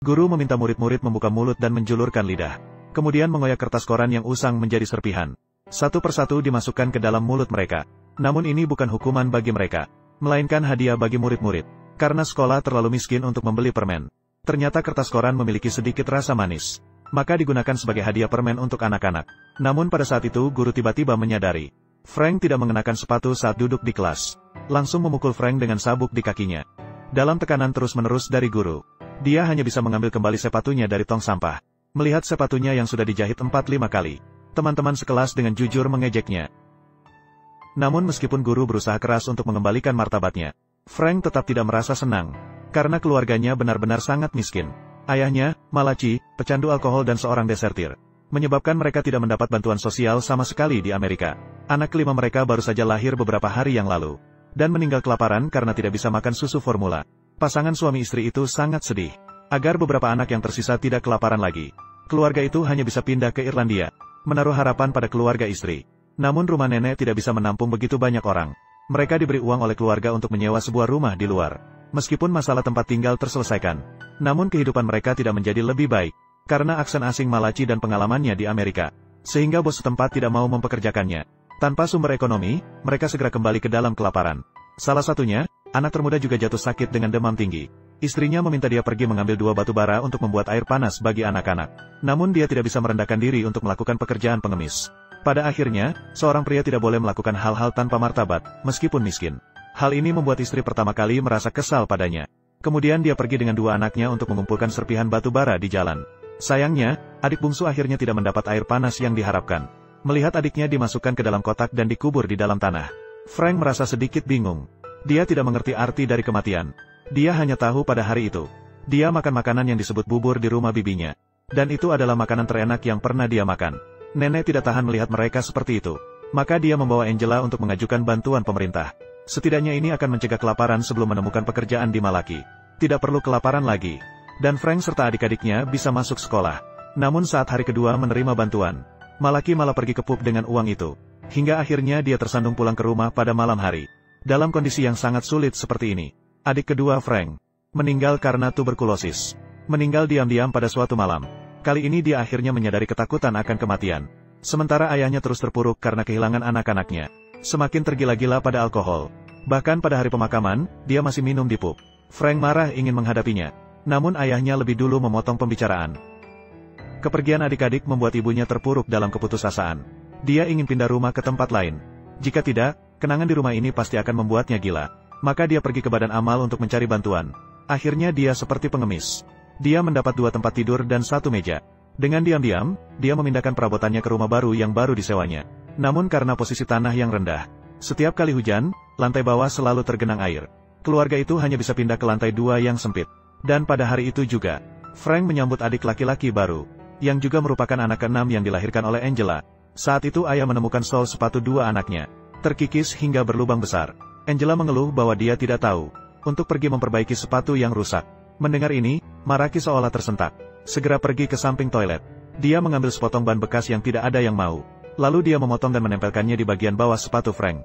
Guru meminta murid-murid membuka mulut dan menjulurkan lidah. Kemudian mengoyak kertas koran yang usang menjadi serpihan. Satu persatu dimasukkan ke dalam mulut mereka. Namun ini bukan hukuman bagi mereka, melainkan hadiah bagi murid-murid. Karena sekolah terlalu miskin untuk membeli permen. Ternyata kertas koran memiliki sedikit rasa manis. Maka digunakan sebagai hadiah permen untuk anak-anak. Namun pada saat itu guru tiba-tiba menyadari. Frank tidak mengenakan sepatu saat duduk di kelas. Langsung memukul Frank dengan sabuk di kakinya. Dalam tekanan terus-menerus dari guru. Dia hanya bisa mengambil kembali sepatunya dari tong sampah. Melihat sepatunya yang sudah dijahit 4-5 kali. Teman-teman sekelas dengan jujur mengejeknya. Namun meskipun guru berusaha keras untuk mengembalikan martabatnya, Frank tetap tidak merasa senang. Karena keluarganya benar-benar sangat miskin. Ayahnya, Malachi, pecandu alkohol dan seorang desertir. Menyebabkan mereka tidak mendapat bantuan sosial sama sekali di Amerika. Anak kelima mereka baru saja lahir beberapa hari yang lalu. Dan meninggal kelaparan karena tidak bisa makan susu formula. Pasangan suami istri itu sangat sedih. Agar beberapa anak yang tersisa tidak kelaparan lagi. Keluarga itu hanya bisa pindah ke Irlandia. Menaruh harapan pada keluarga istri. Namun rumah nenek tidak bisa menampung begitu banyak orang. Mereka diberi uang oleh keluarga untuk menyewa sebuah rumah di luar. Meskipun masalah tempat tinggal terselesaikan. Namun kehidupan mereka tidak menjadi lebih baik. Karena aksen asing Malachi dan pengalamannya di Amerika. Sehingga bos setempat tidak mau mempekerjakannya. Tanpa sumber ekonomi, mereka segera kembali ke dalam kelaparan. Salah satunya, anak termuda juga jatuh sakit dengan demam tinggi. Istrinya meminta dia pergi mengambil 2 batu bara untuk membuat air panas bagi anak-anak. Namun dia tidak bisa merendahkan diri untuk melakukan pekerjaan pengemis. Pada akhirnya, seorang pria tidak boleh melakukan hal-hal tanpa martabat, meskipun miskin. Hal ini membuat istri pertama kali merasa kesal padanya. Kemudian dia pergi dengan 2 anaknya untuk mengumpulkan serpihan batu bara di jalan. Sayangnya, adik bungsu akhirnya tidak mendapat air panas yang diharapkan. Melihat adiknya dimasukkan ke dalam kotak dan dikubur di dalam tanah. Frank merasa sedikit bingung. Dia tidak mengerti arti dari kematian. Dia hanya tahu pada hari itu. Dia makan makanan yang disebut bubur di rumah bibinya. Dan itu adalah makanan terenak yang pernah dia makan. Nenek tidak tahan melihat mereka seperti itu. Maka dia membawa Angela untuk mengajukan bantuan pemerintah. Setidaknya ini akan mencegah kelaparan sebelum menemukan pekerjaan di Malachi. Tidak perlu kelaparan lagi. Dan Frank serta adik-adiknya bisa masuk sekolah. Namun saat hari kedua menerima bantuan, Malachi malah pergi ke pub dengan uang itu. Hingga akhirnya dia tersandung pulang ke rumah pada malam hari. Dalam kondisi yang sangat sulit seperti ini, adik kedua Frank meninggal karena tuberkulosis. Meninggal diam-diam pada suatu malam. Kali ini dia akhirnya menyadari ketakutan akan kematian. Sementara ayahnya terus terpuruk karena kehilangan anak-anaknya. Semakin tergila-gila pada alkohol. Bahkan pada hari pemakaman, dia masih minum di pub. Frank marah ingin menghadapinya. Namun ayahnya lebih dulu memotong pembicaraan. Kepergian adik-adik membuat ibunya terpuruk dalam keputusasaan. Dia ingin pindah rumah ke tempat lain. Jika tidak, kenangan di rumah ini pasti akan membuatnya gila. Maka dia pergi ke badan amal untuk mencari bantuan. Akhirnya dia seperti pengemis. Dia mendapat 2 tempat tidur dan 1 meja. Dengan diam-diam, dia memindahkan perabotannya ke rumah baru yang baru disewanya. Namun karena posisi tanah yang rendah, setiap kali hujan, lantai bawah selalu tergenang air. Keluarga itu hanya bisa pindah ke lantai 2 yang sempit. Dan pada hari itu juga, Frank menyambut adik laki-laki baru, yang juga merupakan anak ke-6 yang dilahirkan oleh Angela. Saat itu ayah menemukan sol sepatu 2 anaknya, terkikis hingga berlubang besar. Angela mengeluh bahwa dia tidak tahu untuk pergi memperbaiki sepatu yang rusak. Mendengar ini, Malachi seolah tersentak. Segera pergi ke samping toilet. Dia mengambil sepotong ban bekas yang tidak ada yang mau. Lalu dia memotong dan menempelkannya di bagian bawah sepatu Frank.